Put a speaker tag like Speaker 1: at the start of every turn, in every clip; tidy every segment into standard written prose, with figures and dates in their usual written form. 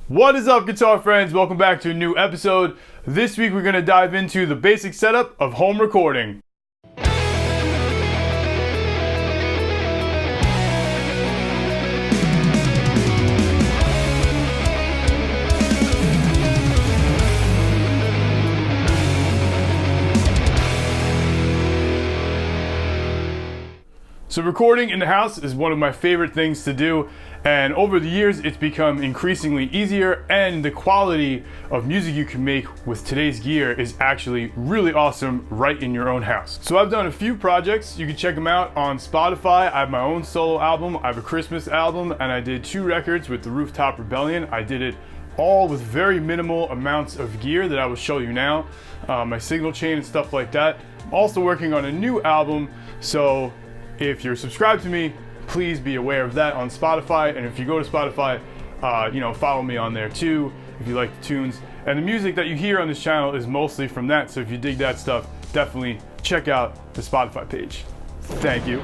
Speaker 1: What is up, guitar friends? Welcome back to a new episode. This week we're going to dive into the basic setup of home recording. So recording in the house is one of my favorite things to do, and over the years it's become increasingly easier, and the quality of music you can make with today's gear is actually really awesome right in your own house. So I've done a few projects. You can check them out on Spotify. I have my own solo album, I have a Christmas album, and I did 2 records with the Rooftop Rebellion. I did it all with very minimal amounts of gear that I will show you now, my signal chain and stuff like that. I'm also working on a new album, so if you're subscribed to me, please be aware of that on Spotify. And if you go to Spotify, follow me on there too if you like the tunes. And the music that you hear on this channel is mostly from that, so if you dig that stuff, definitely check out the Spotify page. Thank you.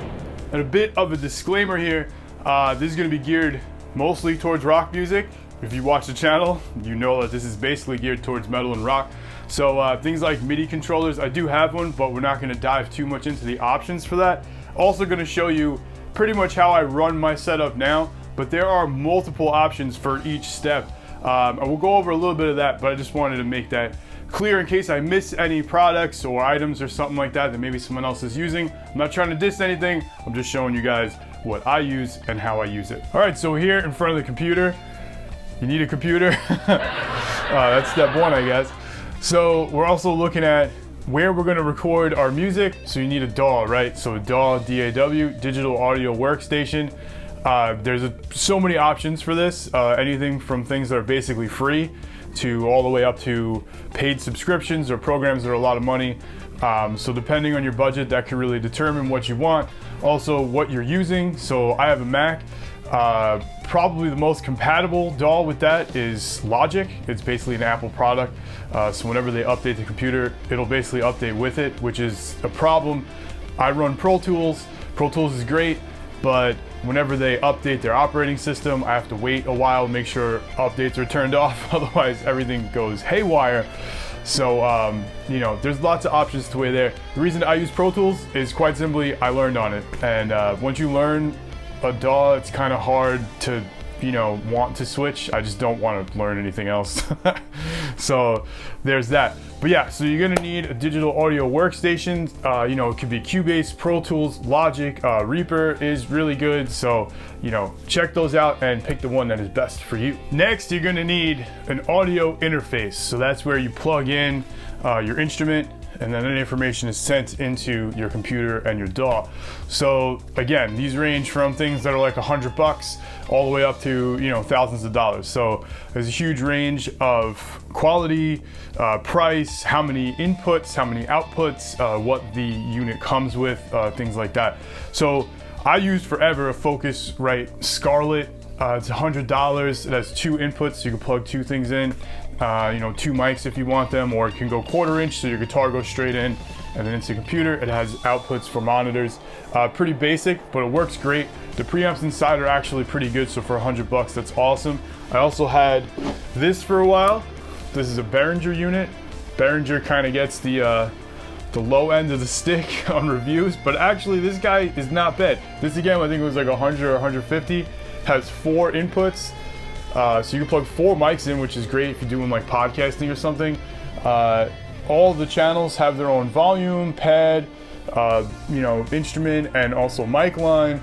Speaker 1: And a bit of a disclaimer here, this is going to be geared mostly towards rock music. If you watch the channel, you know that this is basically geared towards metal and rock. So things like MIDI controllers, I do have one, but we're not going to dive too much into the options for that. Also going to show you pretty much how I run my setup now, but there are multiple options for each step. I will go over a little bit of that, but I just wanted to make that clear in case I miss any products or items or something like that maybe someone else is using. I'm not trying to diss anything, I'm just showing you guys what I use and how I use it. All right, so here in front of the computer, you need a computer. That's step 1, I guess. So we're also looking at where we're going to record our music. So you need a DAW, right? So a DAW, D-A-W, digital audio workstation. There's so many options for this, anything from things that are basically free to all the way up to paid subscriptions or programs that are a lot of money. So depending on your budget, that can really determine what you want. Also what you're using. So I have a Mac. Probably the most compatible DAW with that is Logic. It's basically an Apple product. So whenever they update the computer, it'll basically update with it, which is a problem. I run Pro Tools. Pro Tools is great, but whenever they update their operating system, I have to wait a while, make sure updates are turned off. Otherwise, everything goes haywire. So, there's lots of options to way there. The reason I use Pro Tools is quite simply, I learned on it. And once you learn a DAW, it's kind of hard to want to switch. I just don't want to learn anything else. So there's that. But yeah, so you're gonna need a digital audio workstation. It could be Cubase, Pro Tools, Logic, Reaper is really good. So check those out and pick the one that is best for you. Next, you're gonna need an audio interface. So that's where you plug in your instrument, and then that information is sent into your computer and your DAW. So again, these range from things that are like $100 all the way up to thousands of dollars. So there's a huge range of quality, price, how many inputs, how many outputs, what the unit comes with, things like that. So I used forever a Focusrite Scarlett. It's $100. It has 2 inputs, so you can plug 2 things in. 2 mics if you want them, or it can go 1/4 inch, so your guitar goes straight in and then into the computer. It has outputs for monitors. Pretty basic, but it works great. The preamps inside are actually pretty good, so for $100, that's awesome. I also had this for a while. This is a Behringer unit. Behringer kind of gets the low end of the stick on reviews, but actually this guy is not bad. This again, I think it was like 100 or 150. Has 4 inputs. So you can plug 4 mics in, which is great if you're doing like podcasting or something. All the channels have their own volume, pad, instrument, and also mic line.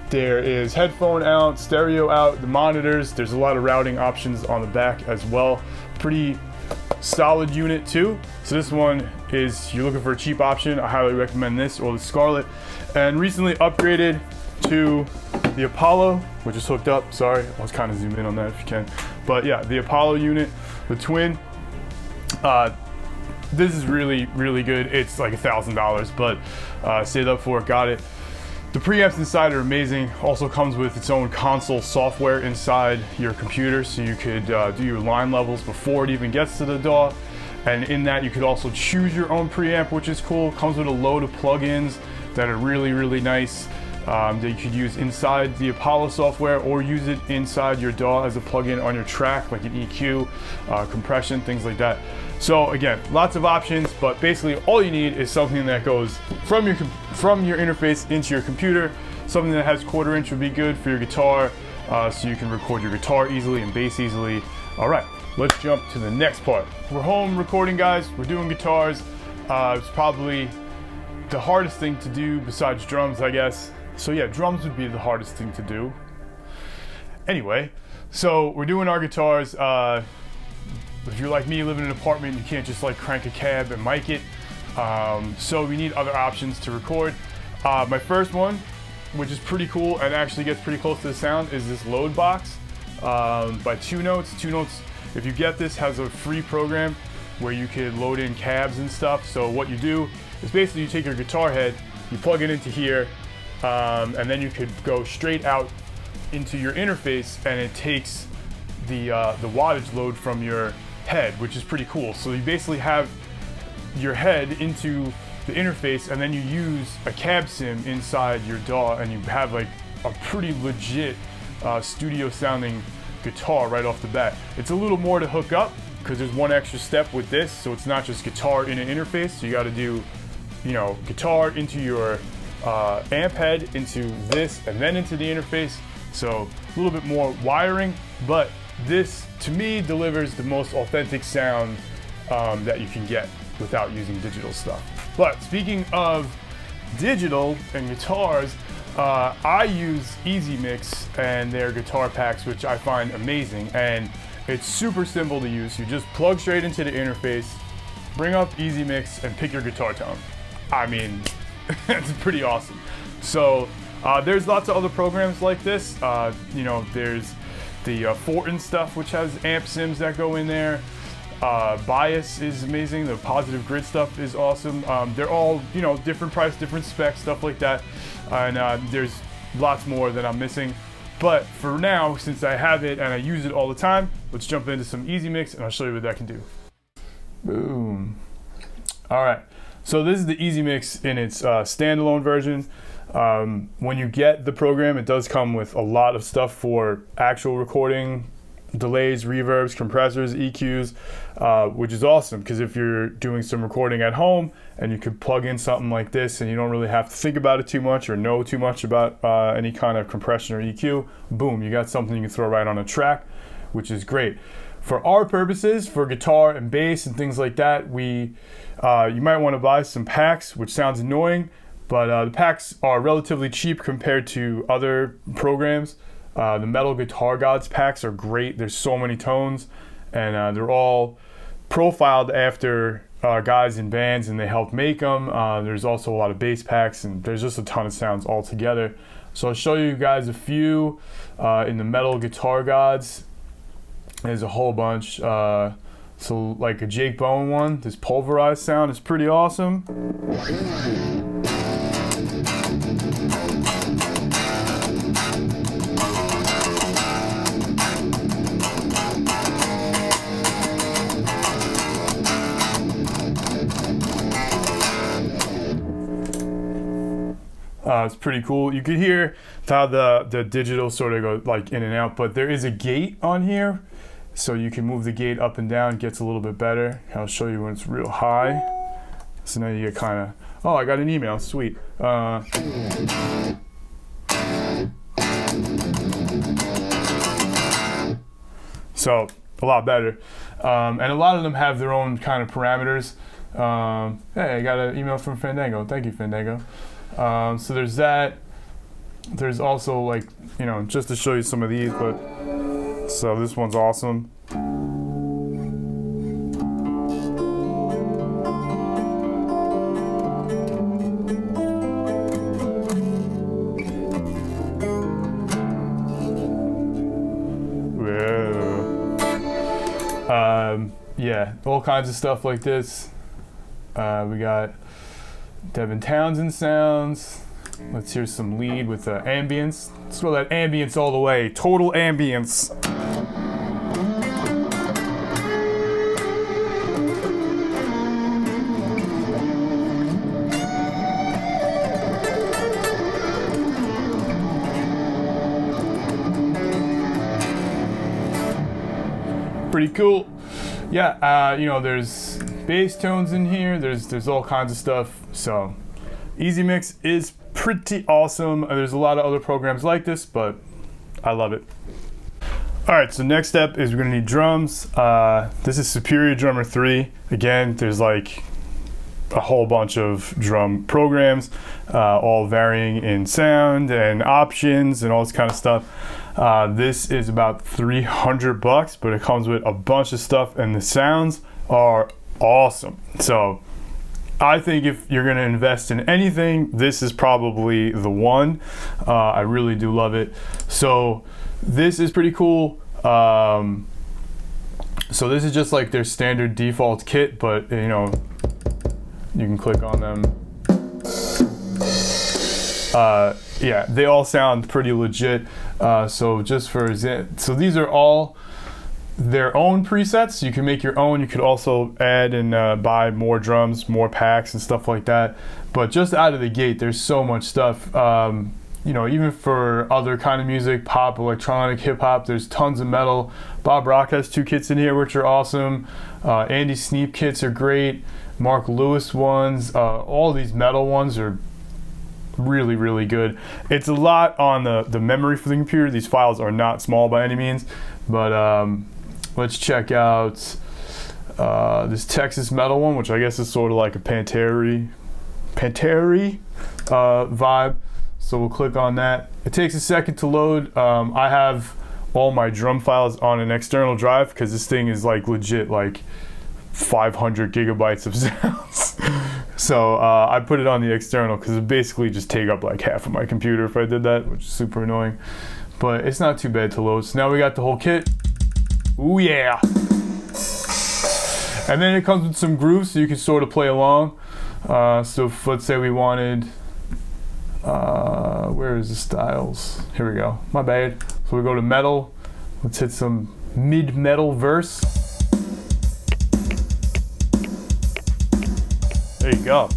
Speaker 1: There is headphone out, stereo out, the monitors. There's a lot of routing options on the back as well. Pretty solid unit too. So this one is, you're looking for a cheap option, I highly recommend this or the Scarlett. And recently upgraded to the Apollo, which is hooked up. Sorry, I was kind of zoom in on that if you can. But yeah, the Apollo unit, the twin. This is really, really good. It's like $1,000, but saved up for it, got it. The preamps inside are amazing. Also comes with its own console software inside your computer, so you could do your line levels before it even gets to the DAW. And in that, you could also choose your own preamp, which is cool. Comes with a load of plugins that are really, really nice. that you could use inside the Apollo software, or use it inside your DAW as a plugin on your track, like an EQ, compression, things like that. So again, lots of options, but basically all you need is something that goes from your interface into your computer. Something that has 1/4 inch would be good for your guitar, so you can record your guitar easily and bass easily. All right, let's jump to the next part. We're home recording, guys. We're doing guitars. It's probably the hardest thing to do besides drums, I guess. So yeah, drums would be the hardest thing to do. Anyway, so we're doing our guitars. If you're like me, live in an apartment, you can't just like crank a cab and mic it. So we need other options to record. My first one, which is pretty cool and actually gets pretty close to the sound, is this load box by 2 Notes. 2 Notes, if you get this, has a free program where you could load in cabs and stuff. So what you do is basically you take your guitar head, you plug it into here, and then you could go straight out into your interface, and it takes the wattage load from your head, which is pretty cool. So you basically have your head into the interface, and then you use a cab sim inside your DAW, and you have like a pretty legit studio sounding guitar right off the bat. It's a little more to hook up because there's one extra step with this, so it's not just guitar in an interface. So you got to do, you know, guitar into your amp head, into this, and then into the interface. So a little bit more wiring, but this to me delivers the most authentic sound that you can get without using digital stuff. But speaking of digital and guitars, I use Easy Mix and their guitar packs, which I find amazing, and it's super simple to use. You just plug straight into the interface, bring up Easy Mix, and pick your guitar tone. I mean, it's pretty awesome. So there's lots of other programs like this. You know, there's the Fortin stuff, which has amp sims that go in there. Bias is amazing. The Positive Grid stuff is awesome. They're all, you know, different price, different specs, stuff like that. And there's lots more that I'm missing. But for now, since I have it and I use it all the time, let's jump into some Easy Mix and I'll show you what that can do. Boom. All right. So this is the Easy Mix in its standalone version. When you get the program, it does come with a lot of stuff for actual recording, delays, reverbs, compressors, EQs, which is awesome because if you're doing some recording at home and you could plug in something like this and you don't really have to think about it too much or know too much about any kind of compression or EQ, boom, you got something you can throw right on a track, which is great. For our purposes, for guitar and bass and things like that, you might want to buy some packs, which sounds annoying, but the packs are relatively cheap compared to other programs. The Metal Guitar Gods packs are great. There's so many tones, and they're all profiled after guys in bands, and they help make them. There's also a lot of bass packs, and there's just a ton of sounds all together. So I'll show you guys a few in the Metal Guitar Gods. There's a whole bunch. So like a Jake Bowen one, this pulverized sound is pretty awesome. It's pretty cool. You can hear how the digital sort of go like in and out, but there is a gate on here, so you can move the gate up and down. It gets a little bit better. I'll show you when it's real high. So now you get kind of, oh, I got an email, sweet. So a lot better. And a lot of them have their own kind of parameters. Hey, I got an email from Fandango. Thank you, Fandango. So there's that. There's also, like, you know, just to show you some of these, but so this one's awesome. Yeah, all kinds of stuff like this. We got Devin Townsend sounds. Let's hear some lead with ambience. Let's go that ambience all the way. Total ambience. pretty cool. Yeah, you know, there's bass tones in here. There's all kinds of stuff. So Easy Mix is pretty awesome. There's a lot of other programs like this, but I love it. All right, so next step is we're gonna need drums. This is Superior Drummer 3. Again, there's like a whole bunch of drum programs, all varying in sound and options and all this kind of stuff. This is about $300, but it comes with a bunch of stuff and the sounds are awesome. So I think if you're gonna invest in anything, this is probably the one. I really do love it. So this is pretty cool. So this is just like their standard default kit, but you know, you can click on them. Yeah, they all sound pretty legit. So just for example, so these are all their own presets. You can make your own. You could also add and buy more drums, more packs and stuff like that. But just out of the gate, there's so much stuff. You know, even for other kind of music, pop, electronic, hip hop, there's tons of metal. Bob Rock has 2 kits in here, which are awesome. Andy Sneap kits are great. Mark Lewis ones, all these metal ones are really, really good. It's a lot on the memory for the computer. These files are not small by any means, but let's check out this Texas metal one, which I guess is sort of like a Pantera vibe. So we'll click on that. It takes a second to load. I have all my drum files on an external drive because this thing is like legit like 500 gigabytes of sounds. So I put it on the external because it basically just take up like half of my computer if I did that, which is super annoying. But it's not too bad to load. So now we got the whole kit. Ooh yeah. And then it comes with some grooves so you can sort of play along. So if, let's say we wanted, where is the styles? Here we go, my bad. So we go to metal. Let's hit some mid-metal verse. There you go.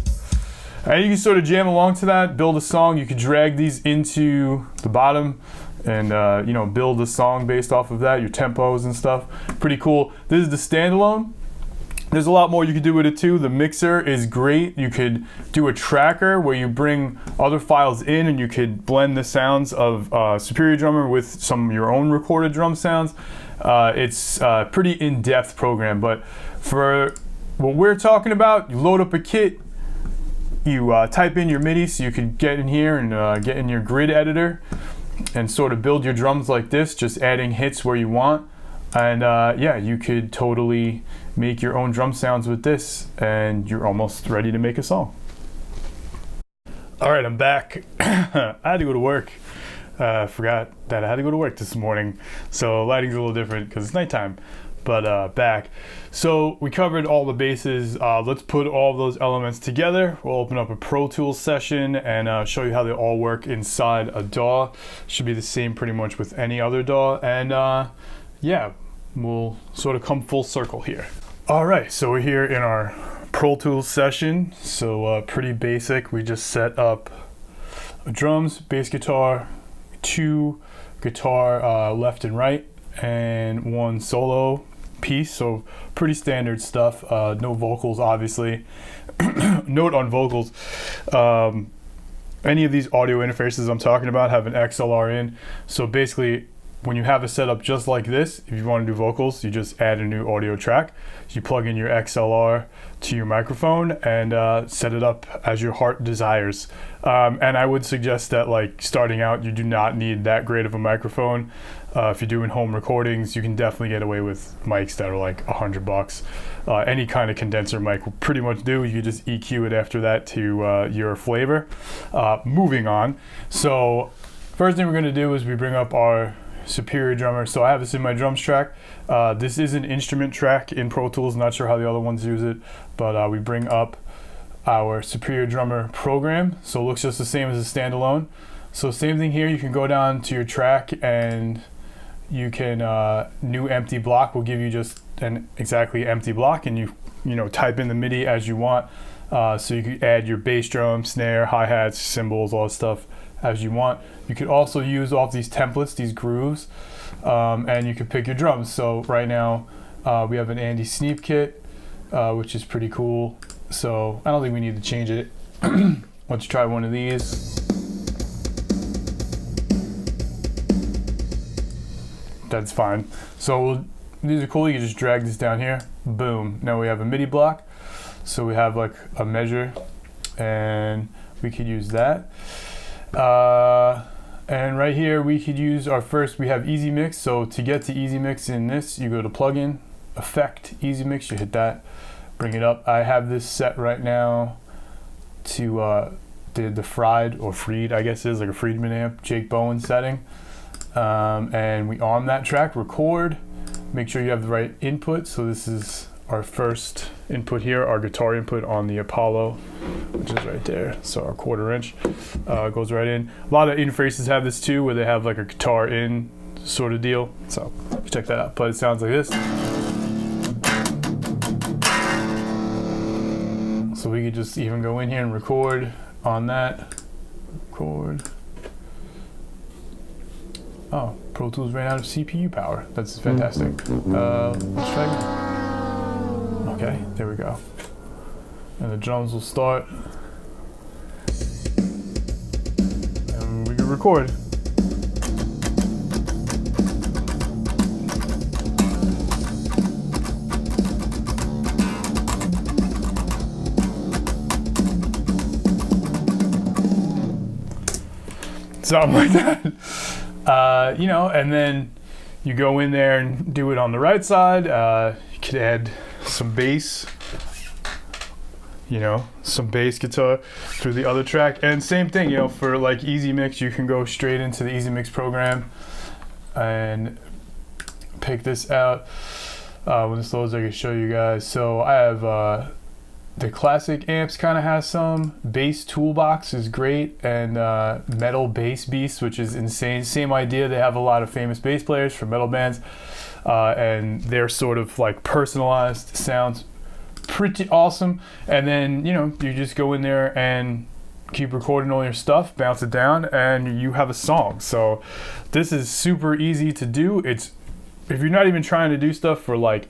Speaker 1: And you can sort of jam along to that, build a song. You could drag these into the bottom and you know, build a song based off of that, your tempos and stuff. Pretty cool. This is the standalone. There's a lot more you could do with it too. The mixer is great. You could do a tracker where you bring other files in and you could blend the sounds of Superior Drummer with some of your own recorded drum sounds. It's a pretty in-depth program, but for what we're talking about, you load up a kit, you type in your MIDI so you could get in here and get in your grid editor and sort of build your drums like this, just adding hits where you want. And yeah, you could totally make your own drum sounds with this and you're almost ready to make a song. All right, I'm back. I had to go to work. Forgot that I had to go to work this morning. So lighting's a little different because it's nighttime, but back. So we covered all the bases. Let's put all of those elements together. We'll open up a Pro Tools session and show you how they all work inside a DAW. Should be the same pretty much with any other DAW. And yeah, we'll sort of come full circle here. All right, so we're here in our Pro Tools session. So pretty basic. We just set up drums, bass guitar, 2 guitar left and right, and 1 solo piece. So pretty standard stuff. No vocals, obviously. Note on vocals. Any of these audio interfaces I'm talking about have an XLR in. So basically, when you have a setup just like this, if you want to do vocals, you just add a new audio track. You plug in your XLR to your microphone and set it up as your heart desires. And I would suggest that, like, starting out, you do not need that great of a microphone. If you're doing home recordings, you can definitely get away with mics that are like $100. Any kind of condenser mic will pretty much do. You just EQ it after that to your flavor. Moving on. So first thing we're going to do is we bring up our Superior Drummer. So I have this in my drums track. This is an instrument track in Pro Tools. Not sure how the other ones use it, but we bring up our Superior Drummer program. So it looks just the same as a standalone. So same thing here. You can go down to your track and you can new empty block will give you just an exactly empty block, and you know, type in the MIDI as you want. So you can add your bass drum, snare, hi-hats, cymbals, all that stuff as you want. You could also use all these templates, these grooves, and you could pick your drums. So right now We have an Andy Sneap kit, which is pretty cool. So I don't think we need to change it. Let's try one of these. That's fine. So these are cool. You can just drag this down here. Boom. Now we have a MIDI block. So we have like a measure, and we could use that. And right here we could use our first, we have Easy Mix. So to get to Easy Mix in this, you go to Plugin, Effect, Easy Mix, you hit that, bring it up. I have this set right now to the fried, or freed, I guess it is, like a Friedman amp, Jake Bowen setting. And we arm that track, record, make sure you have the right input. So this is our first input here, our guitar input on the Apollo, which is right there. So our 1/4 inch goes right in. A lot of interfaces have this too, where they have like a guitar in sort of deal. So check that out. But it sounds like this. So we could just even go in here and record on that. Record. Oh, Pro Tools ran out of CPU power. That's fantastic. Let's try again. Okay, there we go. And the drums will start. And we can record. Something like that. You know, and then you go in there and do it on the right side. You could add some bass, you know, some bass guitar through the other track. And same thing, you know, for like Easy Mix, you can go straight into the Easy Mix program and pick this out. When this loads, I can show you guys. So I have the classic amps kind of has some. Bass Toolbox is great, and Metal Bass Beast, which is insane. Same idea. They have a lot of famous bass players for metal bands, and they're sort of like personalized. Sounds pretty awesome. And then, you know, you just go in there and keep recording all your stuff, bounce it down, and you have a song. So this is super easy to do. It's, if you're not even trying to do stuff for like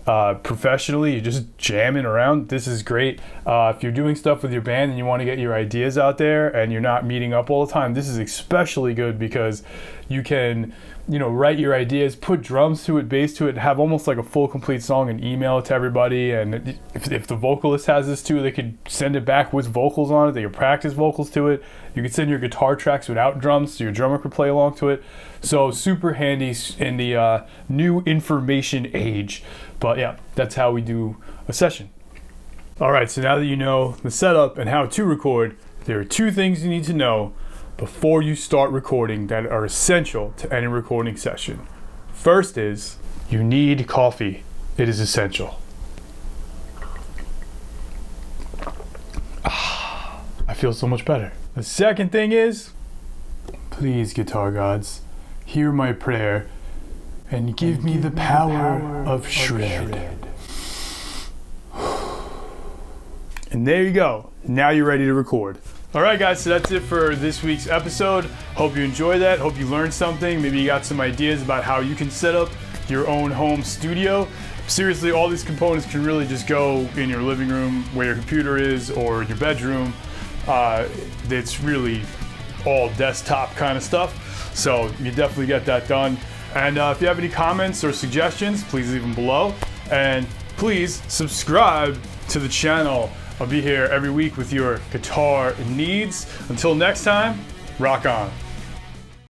Speaker 1: professionally, you're just jamming around, this is great. If you're doing stuff with your band and you want to get your ideas out there and you're not meeting up all the time, this is especially good because you can, you know, write your ideas, put drums to it, bass to it, have almost like a full complete song and email it to everybody. And if the vocalist has this too, they could send it back with vocals on it. They could practice vocals to it. You could send your guitar tracks without drums so your drummer could play along to it. So super handy in the new information age. But yeah, that's how we do a session. All right, so now that you know the setup and how to record, there are two things you need to know before you start recording that are essential to any recording session. First is, you need coffee. It is essential. I feel so much better. The second thing is, please, guitar gods, hear my prayer and give me the power of shred. And there you go. Now you're ready to record. All right, guys, so that's it for this week's episode. Hope you enjoyed that. Hope you learned something. Maybe you got some ideas about how you can set up your own home studio. Seriously, all these components can really just go in your living room where your computer is, or your bedroom. It's really all desktop kind of stuff. So you definitely get that done. And if you have any comments or suggestions, please leave them below. And please subscribe to the channel. I'll be here every week with your guitar needs. Until next time, rock on.